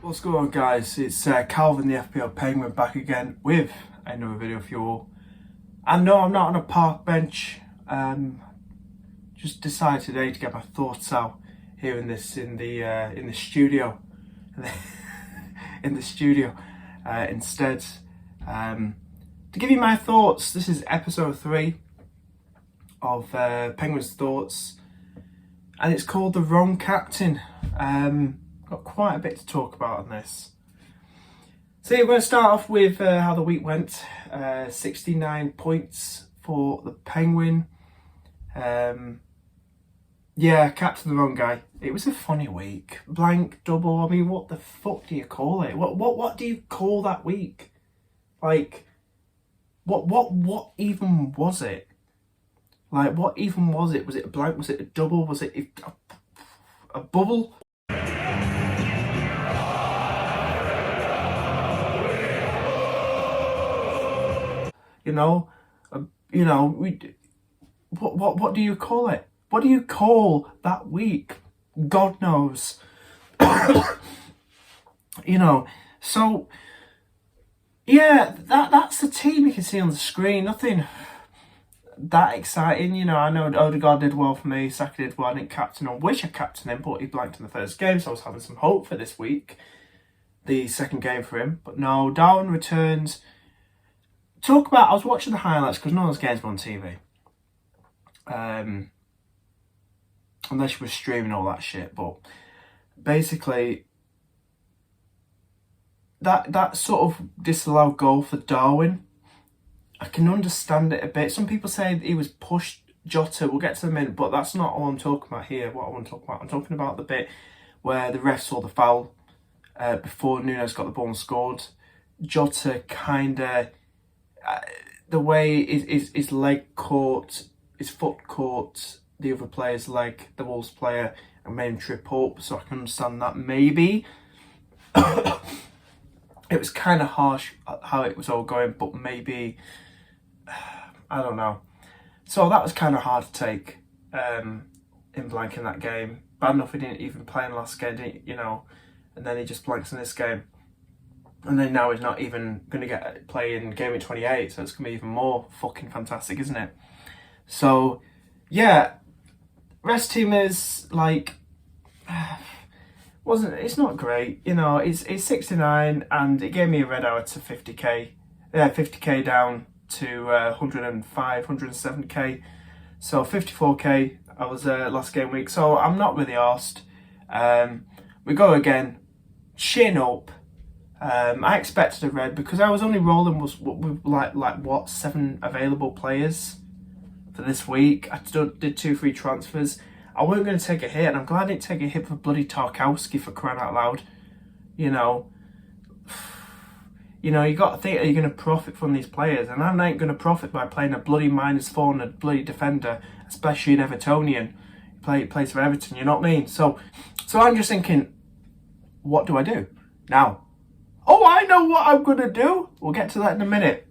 What's going on, guys? It's Calvin the FPL Penguin back again with another video for you all. And no, I'm not on a park bench. Just decided today to get my thoughts out here in the studio, in the studio instead. To give you my thoughts, this is episode 3 of Penguin's Thoughts, and it's called The Wrong Captain. Got quite a bit to talk about on this. So yeah, we're going to start off with how the week went. 69 points for the Penguin. Captain the wrong guy. It was a funny week. Blank, double. I mean, what the fuck do you call it? What do you call that week? Like, what even was it? Like, what even was it? Was it a blank? Was it a double? Was it a bubble? What do you call it? What do you call that week? God knows. So yeah, that's the team you can see on the screen. Nothing that exciting, I know Odegaard did well for me, Saka did well, I didn't captain him. Wish I captained him, but he blanked in the first game, so I was having some hope for this week, the second game for him. But no, Darwin returns. I was watching the highlights because none of those games were on TV. Unless you were streaming all that shit, but basically that sort of disallowed goal for Darwin, I can understand it a bit. Some people say he was pushed Jota, we'll get to them in, but that's not all I'm talking about here. What I want to talk about, I'm talking about the bit where the ref saw the foul before Nunes got the ball and scored. Jota kinda the way his leg caught, his foot caught the other player's leg, the Wolves player, and made him trip up, so I can understand that maybe. It was kind of harsh how it was all going, but maybe, I don't know. So that was kind of hard to take in blanking that game. Bad enough he didn't even play in the last game, and then he just blanks in this game. And then now he's not even going to play in GAMEWEEK 28, so it's going to be even more fucking fantastic, isn't it? So, yeah, rest team is like, it's not great, it's 69, and it gave me a red hour to 50k, 50k down to 105, 107k, so 54k I was last game week, so I'm not really arsed. We go again, chin up. I expected a red because I was only rolling with 7 available players for this week. I did 2 free transfers. I wasn't going to take a hit, and I'm glad I didn't take a hit for bloody Tarkowski, for crying out loud. You got to think, are you going to profit from these players? And I ain't going to profit by playing a bloody -4 and a bloody defender, especially an Evertonian. He plays for Everton, you know what I mean? So I'm just thinking, what do I do now? Oh, I know what I'm going to do. We'll get to that in a minute.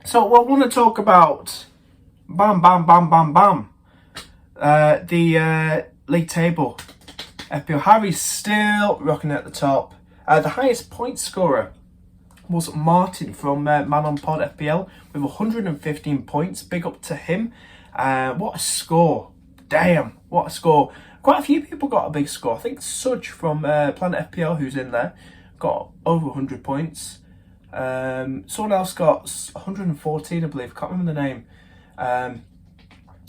So I want to talk about the league table. FPL Harry's still rocking at the top. The highest point scorer was Martin from Man on Pod FPL with 115 points. Big up to him. What a score. Damn, what a score. Quite a few people got a big score. I think Sudge from Planet FPL, who's in there, got over 100 points. Someone else got 114, I believe. Can't remember the name.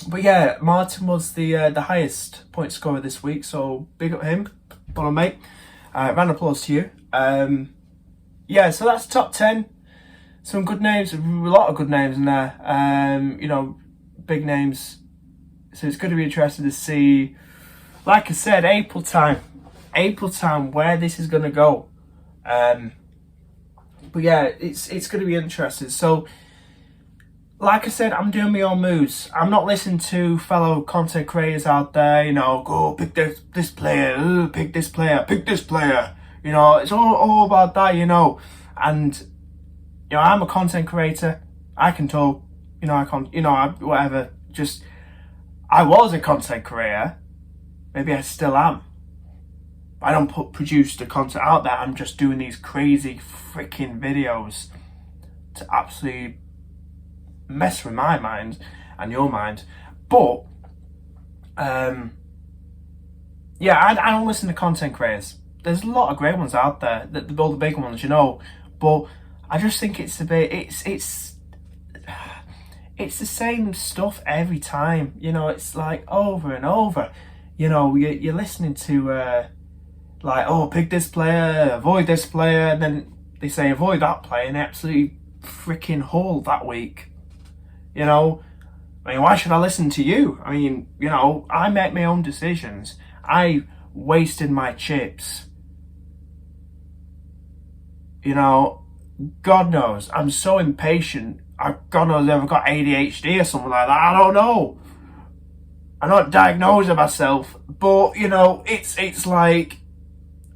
But yeah, Martin was the highest point scorer this week, so big up him. Well on, mate. Round of applause to you. So that's top 10. Some good names, a lot of good names in there. Big names. So it's going to be interesting to see, like I said, April time, where this is going to go. But yeah, it's going to be interesting. So, like I said, I'm doing my own moves. I'm not listening to fellow content creators out there, go pick this player, pick this player, pick this player. It's all about that, And, I'm a content creator. I can talk, whatever. I was a content creator. Maybe I still am. I don't produce the content out there. I'm just doing these crazy freaking videos to absolutely mess with my mind and your mind. But yeah, I don't listen to content creators. There's a lot of great ones out there, all the big ones, you know. But I just think it's a bit, it's the same stuff every time. You know, it's like over and over. You know, you're listening to like, oh, pick this player, avoid this player, and then they say avoid that player, and they absolutely freaking haul that week. You know, I mean, why should I listen to you? I mean, you know, I make my own decisions. I wasted my chips. You know, God knows, I'm so impatient. God knows if I've got ADHD or something like that. I don't know. I'm not diagnosing myself, but you know, it's like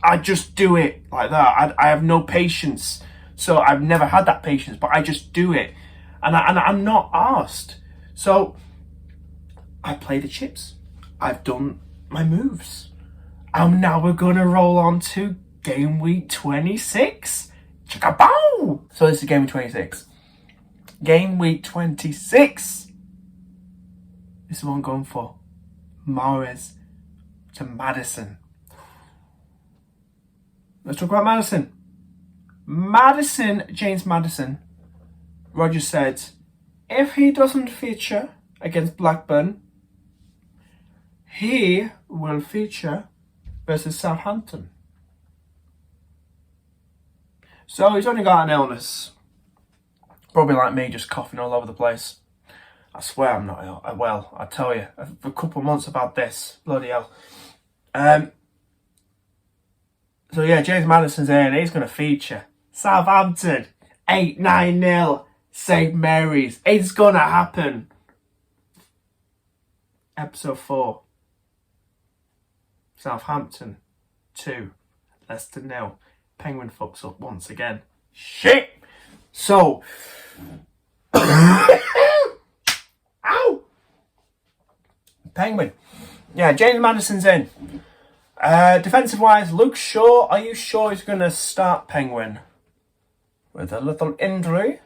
I just do it like that. I have no patience, so I've never had that patience. But I just do it, and I'm not asked. So I play the chips. I've done my moves, and now we're gonna roll on to game week 26. Chicka-bow! So this is game week 26. Game week 26. This is what I'm going for. Mahrez to Maddison. Let's talk about Maddison. James Maddison. Roger said, if he doesn't feature against Blackburn, he will feature versus Southampton. So he's only got an illness. Probably like me, just coughing all over the place. I swear I'm not ill. Well, I tell you, for a couple of months about this. Bloody hell. So yeah, James Maddison's here and he's going to feature. Southampton, 8-9-0, St. Mary's. It's going to happen. Episode 4. Southampton, 2. Leicester 0. Penguin fucks up once again. Shit! So... Ow! Penguin. Yeah, James Maddison's in. Defensive wise, Luke Shaw, are you sure he's going to start Penguin? With a little injury?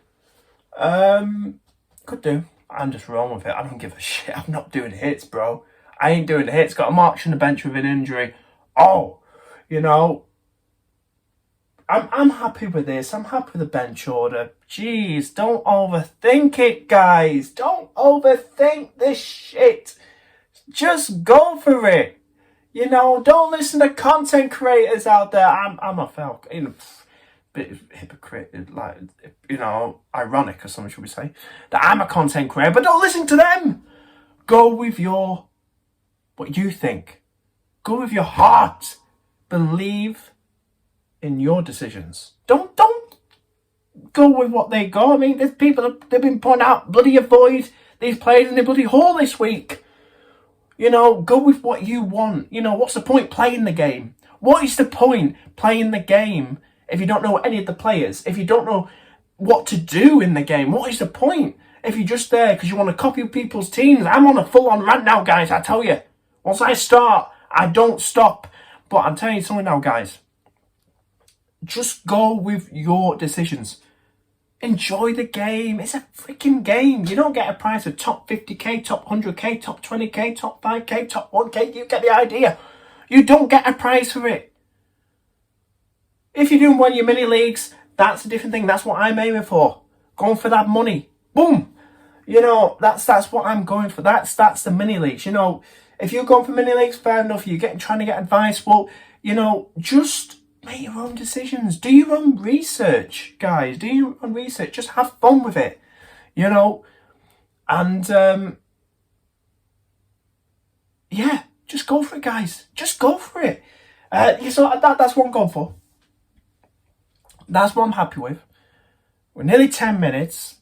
Could do. I'm just wrong with it. I don't give a shit. I'm not doing hits, bro. I ain't doing the hits. Got a march on the bench with an injury. Oh, you know, I'm happy with this. I'm happy with the bench order. Jeez, don't overthink it, guys. Don't overthink this shit. Just go for it. You know, don't listen to content creators out there. I'm a felt, you know, bit of hypocrite, like, you know, ironic or something, should we say, that I'm a content creator, but don't listen to them. Go with what you think. Go with your heart. Believe in your decisions. Don't go with what they go. I mean, there's people, they've been pointing out, bloody avoid these players in the bloody hole this week. You know, go with what you want. You know, what's the point playing the game? What is the point playing the game if you don't know any of the players? If you don't know what to do in the game? What is the point? If you're just there because you want to copy people's teams? I'm on a full-on rant now, guys, I tell you. Once I start, I don't stop. But I'm telling you something now, guys. Just go with your decisions. Enjoy the game. It's a freaking game. You don't get a prize of top 50k, top 100k, top 20k, top 5k, top 1k. You get the idea. You don't get a prize for it. If you're doing one of your mini leagues, that's a different thing. That's what I'm aiming for. Going for that money. Boom. You know, that's what I'm going for. That's the mini leagues. You know, if you're going for mini leagues, fair enough. You're trying to get advice. Well, you know, just make your own decisions. Do your own research, guys. Do your own research. Just have fun with it, you know. And yeah, just go for it, guys. Just go for it. So that's what I'm going for. That's what I'm happy with. We're nearly 10 minutes.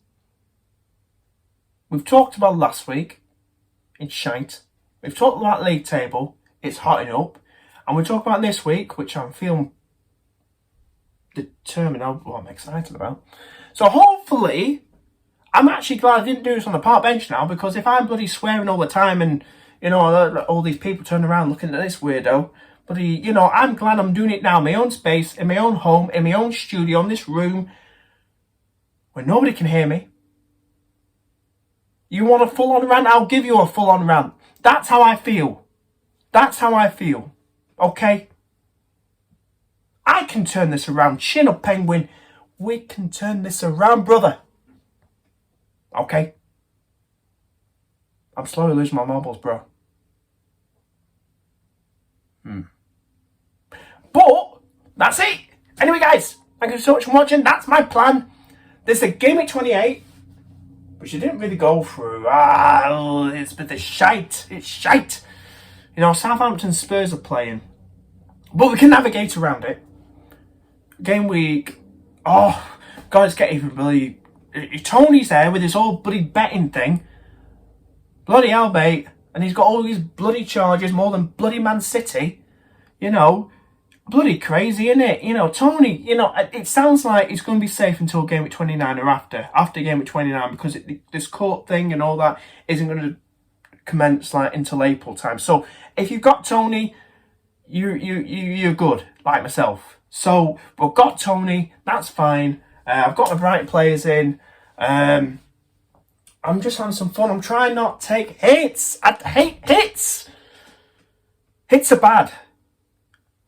We've talked about last week. It's shite. We've talked about league table. It's hotting up. And we're talking about this week, which I'm feeling determined what I'm excited about. So hopefully, I'm actually glad I didn't do this on the park bench now, because if I'm bloody swearing all the time and, you know, all these people turn around looking at this weirdo, But you know, I'm glad I'm doing it now, in my own space, in my own home, in my own studio, in this room, where nobody can hear me. You want a full-on rant? I'll give you a full-on rant. That's how I feel. That's how I feel. Okay? I can turn this around. Chin up, Penguin. We can turn this around, brother. Okay? I'm slowly losing my marbles, bro. But, that's it. Anyway, guys, thank you so much for watching. That's my plan. There's a game at 28, which I didn't really go through. It's been the shite. It's shite. You know, Southampton Spurs are playing. But we can navigate around it. Game week. Oh, God, it's getting even bloody. Tony's there with his old bloody betting thing. Bloody hell, mate. And he's got all these bloody charges, more than bloody Man City. You know, bloody crazy, isn't it? You know, Tony, you know, it sounds like it's going to be safe until game week 29 or after game week 29, because this court thing and all that isn't going to commence like until April time. So if you've got Tony, you're good, like myself. So we've got Tony, that's fine. I've got the right players in. I'm just having some fun. I'm trying not to take hits. I hate hits. Hits are bad.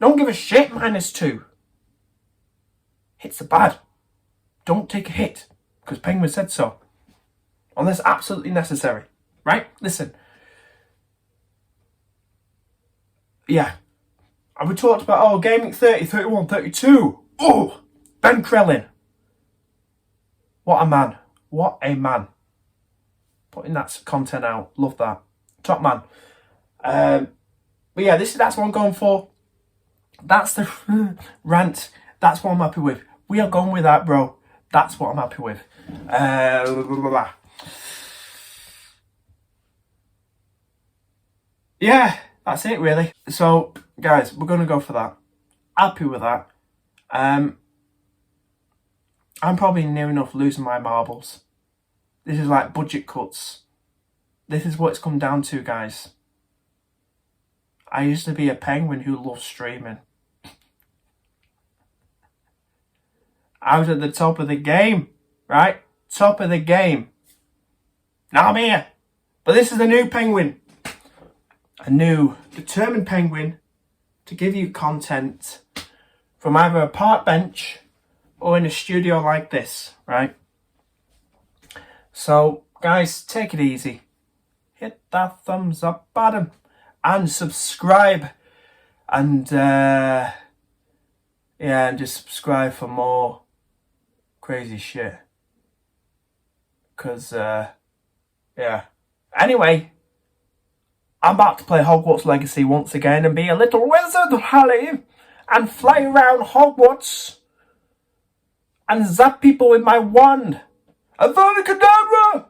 Don't give a shit, -2. Hits are bad. Don't take a hit, because Penguin said so. Unless absolutely necessary. Right? Listen. Yeah. And we talked about, game week 30, 31, 32. Oh, Ben Crellin. What a man. What a man. Putting that content out. Love that. Top man. But yeah, that's what I'm going for. That's the rant. That's what I'm happy with. We are going with that, bro. That's what I'm happy with. Yeah, that's it really. So, guys, we're going to go for that. Happy with that. I'm probably near enough losing my marbles. This is like budget cuts. This is what it's come down to, guys. I used to be a penguin who loved streaming. I was at the top of the game, right? Top of the game. Now I'm here. But this is the new penguin. A new, determined penguin to give you content from either a park bench or in a studio like this, right? So, guys, take it easy. Hit that thumbs up button and subscribe. And, yeah, and just subscribe for more crazy shit. Because, yeah. Anyway, I'm about to play Hogwarts Legacy once again and be a little wizard, Harry, and fly around Hogwarts and zap people with my wand. Avada Kedavra!